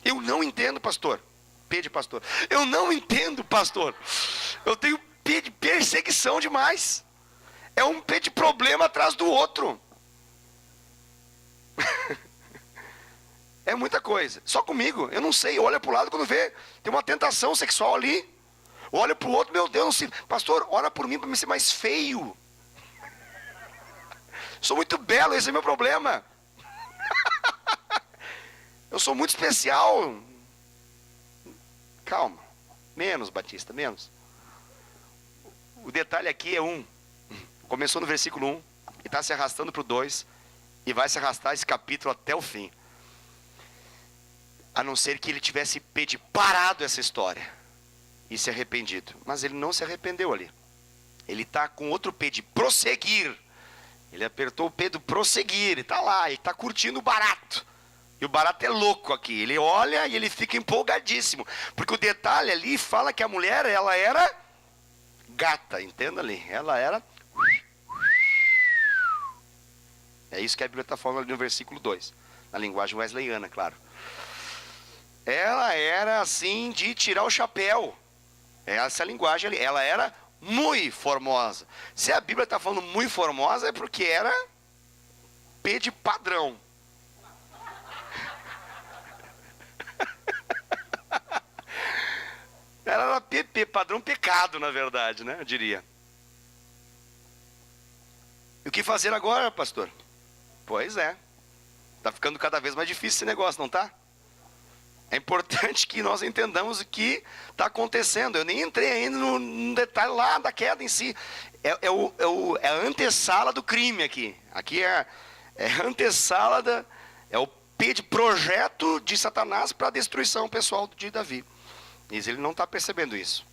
Eu não entendo, pastor. P de pastor. Eu não entendo, pastor. Eu tenho P de perseguição demais. É um P de problema atrás do outro. É muita coisa. Só comigo, eu não sei. Olha para o lado quando vê, tem uma tentação sexual ali. Olha para o outro, meu Deus, não sei. Pastor, ora por mim para me ser mais feio. Sou muito belo, esse é meu problema. Eu sou muito especial. Calma. Menos, Batista, menos. O detalhe aqui é começou no versículo 1 e está se arrastando para o 2 e vai se arrastar esse capítulo até o fim. A não ser que ele tivesse parado essa história e se arrependido. Mas ele não se arrependeu ali. Ele está com outro P de prosseguir. Ele apertou o P do prosseguir. Ele está lá, ele está curtindo o barato. E o barato é louco aqui. Ele olha e ele fica empolgadíssimo. Porque o detalhe ali fala que a mulher, ela era gata. Entenda ali. Ela era... É isso que a Bíblia está falando ali no versículo 2. Na linguagem wesleyana, claro. Ela era assim de tirar o chapéu. Essa linguagem ali. Ela era muito formosa. Se a Bíblia está falando muito formosa, é porque era P de padrão. Ela era PP, padrão pecado, na verdade, né? Eu diria. E o que fazer agora, pastor? Pois é. Está ficando cada vez mais difícil esse negócio, não está? É importante que nós entendamos o que está acontecendo. Eu nem entrei ainda no detalhe lá da queda em si. É a antessala do crime aqui. Aqui é a antessala, é o P de projeto de Satanás para a destruição pessoal de Davi. Mas ele não está percebendo isso.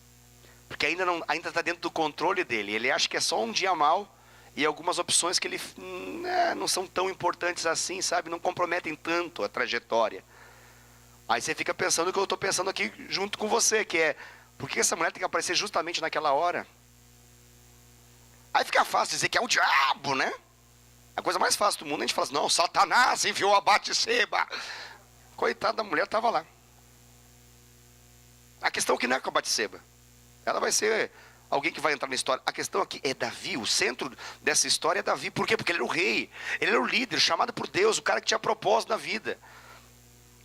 Porque ainda está dentro do controle dele. Ele acha que é só um dia mal e algumas opções que ele não são tão importantes assim, sabe? Não comprometem tanto a trajetória. Aí você fica pensando o que eu estou pensando aqui junto com você, que é, por que essa mulher tem que aparecer justamente naquela hora? Aí fica fácil dizer que é o diabo, né? A coisa mais fácil do mundo, a gente fala assim, não, Satanás enviou a Batseba. Coitada da mulher, estava lá. A questão que não é com a Batseba. Ela vai ser alguém que vai entrar na história. A questão aqui é Davi, o centro dessa história é Davi. Por quê? Porque ele era o rei, ele era o líder, chamado por Deus, o cara que tinha propósito na vida.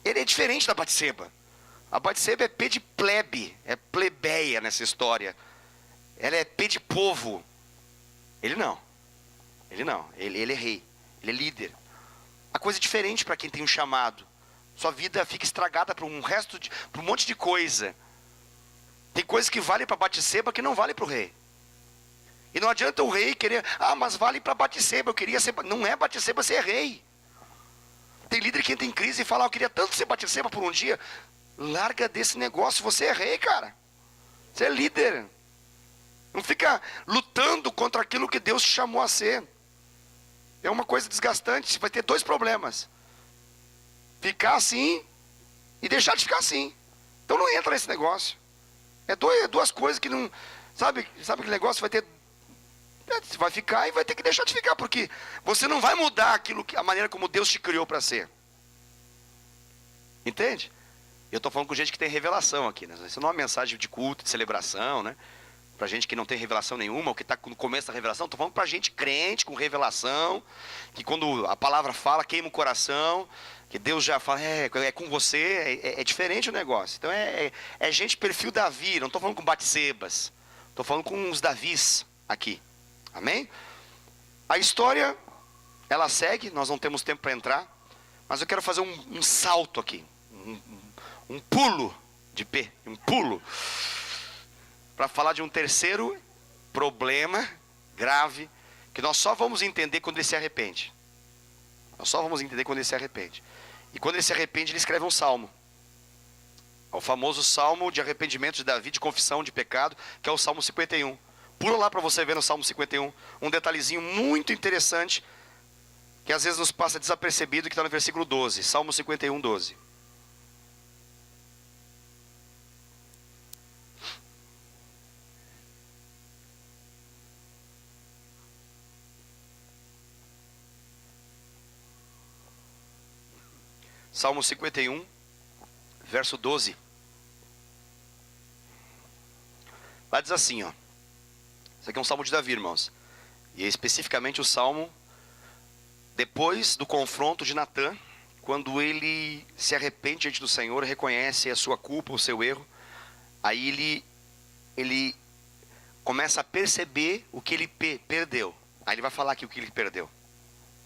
Ele é diferente da Batseba. A Batseba é P de plebe, é plebeia nessa história. ela é P de povo. Ele não. Ele é rei, ele é líder. A coisa é diferente para quem tem um chamado. Sua vida fica estragada para para um monte de coisa. Tem coisas que valem para Batseba que não vale para o rei. E não adianta o rei querer, mas vale para Batseba, eu queria ser. Não é Batseba ser rei. Tem líder que entra em crise e fala, eu queria tanto ser Batseba por um dia. Larga desse negócio, você é rei, cara. Você é líder. Não fica lutando contra aquilo que Deus te chamou a ser. É uma coisa desgastante, você vai ter dois problemas. Ficar assim e deixar de ficar assim. Então não entra nesse negócio. É duas coisas que não... Sabe aquele negócio? Você vai ficar e vai ter que deixar de ficar, porque você não vai mudar a maneira como Deus te criou para ser. Entende? Eu estou falando com gente que tem revelação aqui, né? Isso não é uma mensagem de culto, de celebração, né? Para gente que não tem revelação nenhuma, ou que está no começo da revelação. Estou falando para gente crente, com revelação, que quando a palavra fala, queima o coração, que Deus já fala, é com você, é diferente o negócio. Então é gente perfil Davi, não estou falando com Batsebas, estou falando com os Davis aqui. Amém? A história, ela segue, nós não temos tempo para entrar, mas eu quero fazer um salto aqui, um pulo de pé, um pulo, para falar de um terceiro problema grave, que nós só vamos entender quando ele se arrepende. Nós só vamos entender quando ele se arrepende. E quando ele se arrepende, ele escreve um salmo. É o famoso salmo de arrependimento de Davi, de confissão de pecado, que é o Salmo 51. Pula lá para você ver no Salmo 51, um detalhezinho muito interessante, que às vezes nos passa desapercebido, que está no versículo 12, Salmo 51, 12. Salmo 51, verso 12. Lá diz assim, ó. Isso aqui é um salmo de Davi, irmãos. E é especificamente o salmo depois do confronto de Natã, quando ele se arrepende diante do Senhor, reconhece a sua culpa, o seu erro. Aí ele começa a perceber o que ele perdeu. Aí ele vai falar aqui o que ele perdeu.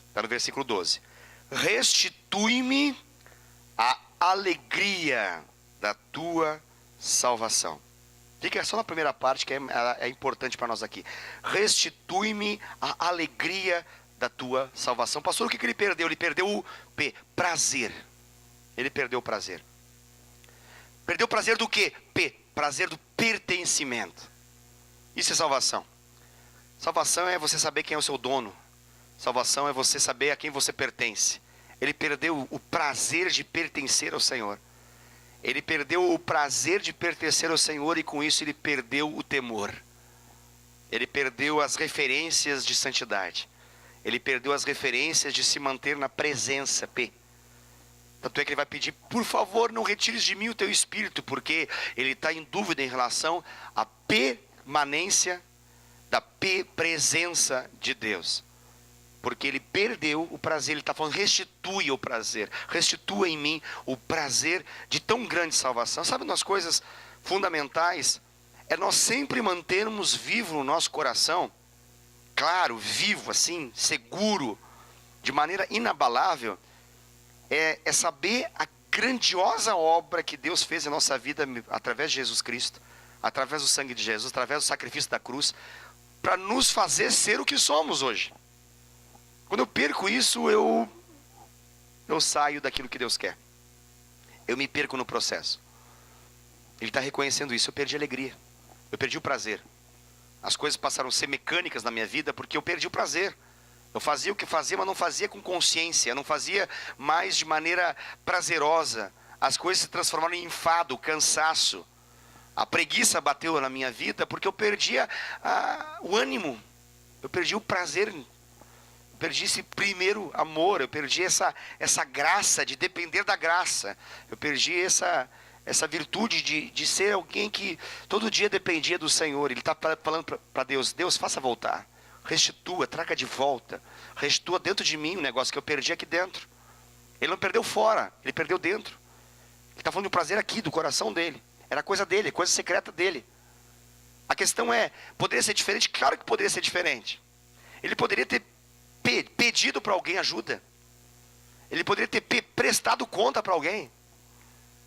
Está no versículo 12. Restitui-me a alegria da tua salvação. Fica só na primeira parte, que é importante para nós aqui. Restitui-me a alegria da tua salvação. Pastor, o que ele perdeu? Ele perdeu o prazer. Ele perdeu o prazer. Perdeu o prazer do quê? Prazer do pertencimento. Isso é salvação. Salvação é você saber quem é o seu dono. Salvação é você saber a quem você pertence. Ele perdeu o prazer de pertencer ao Senhor. Ele perdeu o prazer de pertencer ao Senhor e com isso ele perdeu o temor. Ele perdeu as referências de santidade. Ele perdeu as referências de se manter na presença. Tanto é que ele vai pedir, por favor, não retires de mim o teu espírito, porque ele está em dúvida em relação à permanência da presença de Deus. Porque ele perdeu o prazer, ele está falando, restitui o prazer, restitua em mim o prazer de tão grande salvação. Sabe, umas coisas fundamentais, é nós sempre mantermos vivo no nosso coração, claro, vivo assim, seguro, de maneira inabalável, é saber a grandiosa obra que Deus fez em nossa vida, através de Jesus Cristo, através do sangue de Jesus, através do sacrifício da cruz, para nos fazer ser o que somos hoje. Quando eu perco isso, eu saio daquilo que Deus quer. Eu me perco no processo. Ele está reconhecendo isso. Eu perdi a alegria. Eu perdi o prazer. As coisas passaram a ser mecânicas na minha vida porque eu perdi o prazer. Eu fazia o que fazia, mas não fazia com consciência. Eu não fazia mais de maneira prazerosa. As coisas se transformaram em enfado, cansaço. A preguiça bateu na minha vida porque eu perdi o ânimo. Eu perdi o prazer. Eu perdi esse primeiro amor, eu perdi essa graça de depender da graça. Eu perdi essa virtude de ser alguém que todo dia dependia do Senhor. Ele está falando para Deus, Deus, faça voltar, restitua, traga de volta, restitua dentro de mim o negócio que eu perdi aqui dentro. Ele não perdeu fora, ele perdeu dentro. Ele está falando do prazer aqui, do coração dele. Era coisa dele, coisa secreta dele. A questão é, poderia ser diferente? Claro que poderia ser diferente. Ele poderia ter pedido para alguém ajuda. Ele poderia ter prestado conta para alguém.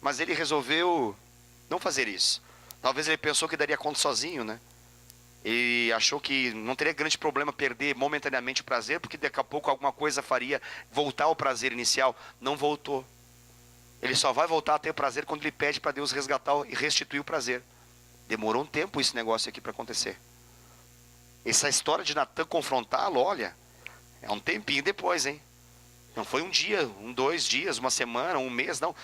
Mas ele resolveu não fazer isso. Talvez ele pensou que daria conta sozinho, né? Ele achou que não teria grande problema perder momentaneamente o prazer, porque daqui a pouco alguma coisa faria voltar ao prazer inicial. Não voltou. Ele só vai voltar a ter prazer quando ele pede para Deus resgatar e restituir o prazer. Demorou um tempo esse negócio aqui para acontecer. Essa história de Natan confrontá-lo, olha, é um tempinho depois, hein? Não foi um dia, 2 dias, uma semana, um mês, não.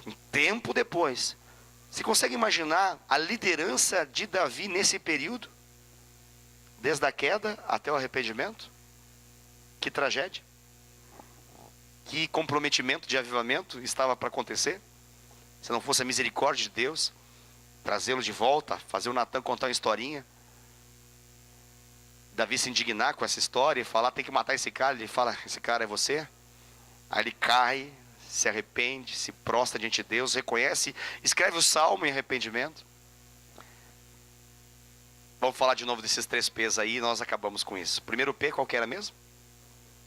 Um tempo depois. Você consegue imaginar a liderança de Davi nesse período? Desde a queda até o arrependimento? Que tragédia. Que comprometimento de avivamento estava para acontecer? Se não fosse a misericórdia de Deus, trazê-lo de volta, fazer o Natan contar uma historinha. Davi se indignar com essa história e falar, tem que matar esse cara. Ele fala, esse cara é você? Aí ele cai, se arrepende, se prostra diante de Deus, reconhece, escreve o salmo em arrependimento. Vamos falar de novo desses 3 P's aí e nós acabamos com isso. Primeiro P, qual que era mesmo?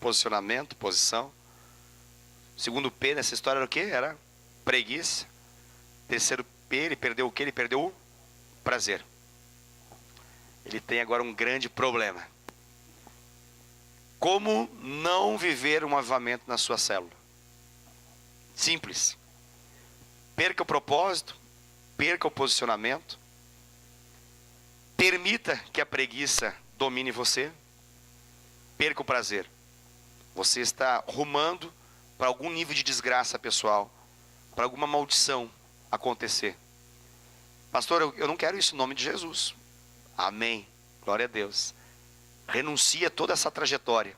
Posicionamento, posição. Segundo P nessa história era o quê? Era preguiça. Terceiro P, ele perdeu o quê? Ele perdeu o prazer. Ele tem agora um grande problema. Como não viver um avivamento na sua célula? Simples. Perca o propósito, perca o posicionamento, permita que a preguiça domine você, perca o prazer. Você está rumando para algum nível de desgraça pessoal, para alguma maldição acontecer. Pastor, eu não quero isso em nome de Jesus. Amém. Glória a Deus. Renuncia a toda essa trajetória.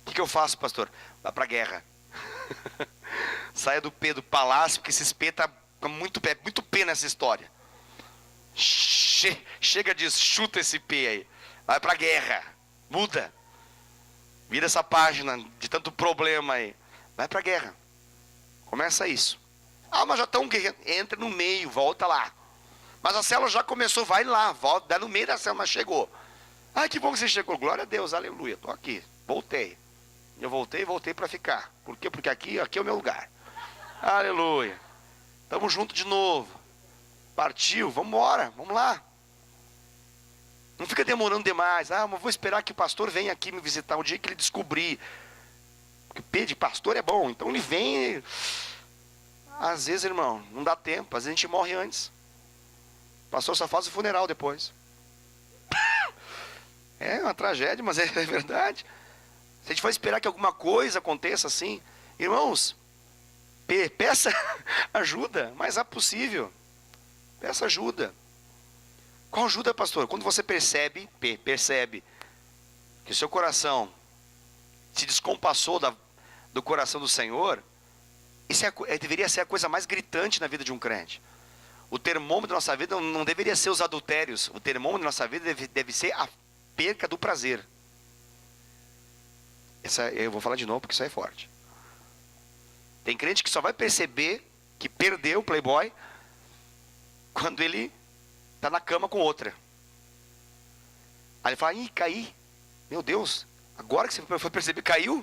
O que eu faço, pastor? Vá para a guerra. Saia do palácio, porque esse P está muito P nessa história. Chega disso, chuta esse P aí. Vai para a guerra. Muda. Vira essa página de tanto problema aí. Vai para a guerra. Começa isso. Ah, mas já estão guerreando. Entra no meio, volta lá. Mas a célula já começou, vai lá, volta, dá no meio da célula, mas chegou. Ah, que bom que você chegou. Glória a Deus, aleluia. Estou aqui, voltei. Eu voltei para ficar. Por quê? Porque aqui é o meu lugar. Aleluia. Estamos juntos de novo. Partiu, vamos embora, vamos lá. Não fica demorando demais. Ah, mas vou esperar que o pastor venha aqui me visitar o dia que ele descobrir. Porque o P de pastor é bom, então ele vem. Às vezes, irmão, não dá tempo. Às vezes a gente morre antes. O pastor só faz o funeral depois. É uma tragédia, mas é verdade. Se a gente for esperar que alguma coisa aconteça assim, irmãos, peça ajuda, mas é possível. Peça ajuda. Qual ajuda, pastor? Quando você percebe que o seu coração se descompassou do coração do Senhor, isso deveria ser a coisa mais gritante na vida de um crente. O termômetro da nossa vida não deveria ser os adultérios. O termômetro da nossa vida deve ser a perca do prazer. Eu vou falar de novo porque isso aí é forte. Tem crente que só vai perceber que perdeu o playboy quando ele está na cama com outra. Aí ele fala, ih, caí. Meu Deus, agora que você foi perceber, caiu?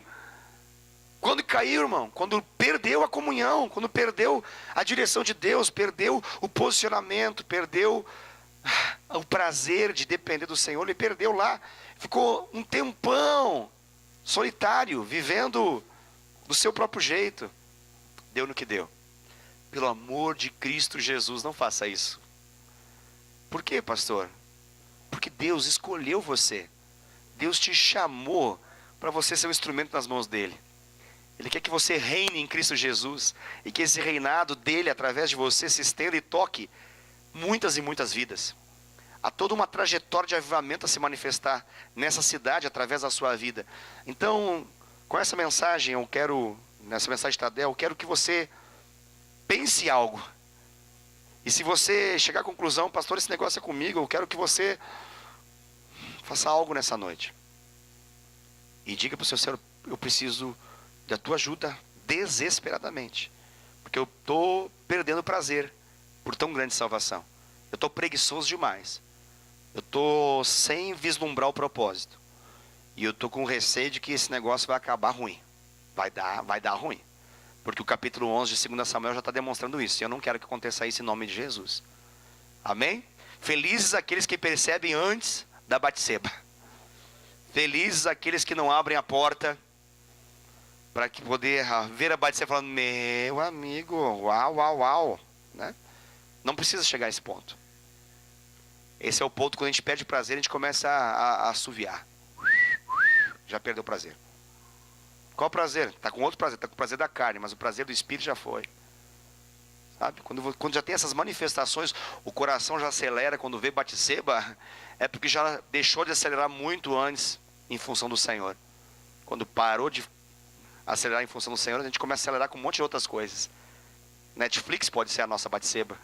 Quando caiu, irmão? Quando perdeu a comunhão, quando perdeu a direção de Deus, perdeu o posicionamento, perdeu o prazer de depender do Senhor, ele perdeu lá. Ficou um tempão solitário, vivendo do seu próprio jeito. Deu no que deu. Pelo amor de Cristo Jesus, não faça isso. Por quê, pastor? Porque Deus escolheu você. Deus te chamou para você ser um instrumento nas mãos dele. Ele quer que você reine em Cristo Jesus e que esse reinado dele, através de você, se estenda e toque muitas e muitas vidas. Há toda uma trajetória de avivamento a se manifestar nessa cidade através da sua vida. Então, com essa mensagem, nessa mensagem de Tadel, eu quero que você pense algo. E se você chegar à conclusão, pastor, esse negócio é comigo, eu quero que você faça algo nessa noite. E diga para o seu Senhor, eu preciso da tua ajuda desesperadamente. Porque eu estou perdendo prazer por tão grande salvação. Eu estou preguiçoso demais. Eu estou sem vislumbrar o propósito. E eu estou com receio de que esse negócio vai acabar ruim. Vai dar ruim. Porque o capítulo 11 de 2 Samuel já está demonstrando isso. E eu não quero que aconteça isso em nome de Jesus. Amém? Felizes aqueles que percebem antes da Batseba. Felizes aqueles que não abrem a porta para que poder ver a Batseba falando: meu amigo, uau, uau, uau, né? Não precisa chegar a esse ponto. Esse é o ponto quando a gente perde prazer, a gente começa a assoviar. Já perdeu o prazer. Qual o prazer? Está com outro prazer, está com o prazer da carne, mas o prazer do espírito já foi. Sabe? Quando já tem essas manifestações, o coração já acelera. Quando vê Batseba, é porque já deixou de acelerar muito antes em função do Senhor. Quando parou de acelerar em função do Senhor, a gente começa a acelerar com um monte de outras coisas. Netflix pode ser a nossa Batseba.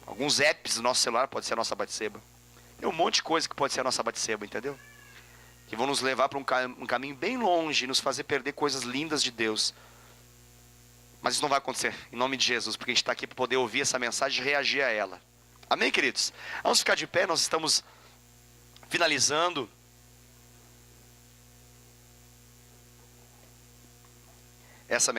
Alguns apps do nosso celular pode ser a nossa Batseba. Tem um monte de coisa que pode ser a nossa Batseba, entendeu? Que vão nos levar para um caminho bem longe e nos fazer perder coisas lindas de Deus. Mas isso não vai acontecer, em nome de Jesus, porque a gente está aqui para poder ouvir essa mensagem e reagir a ela. Amém, queridos? Vamos ficar de pé, nós estamos finalizando. Essa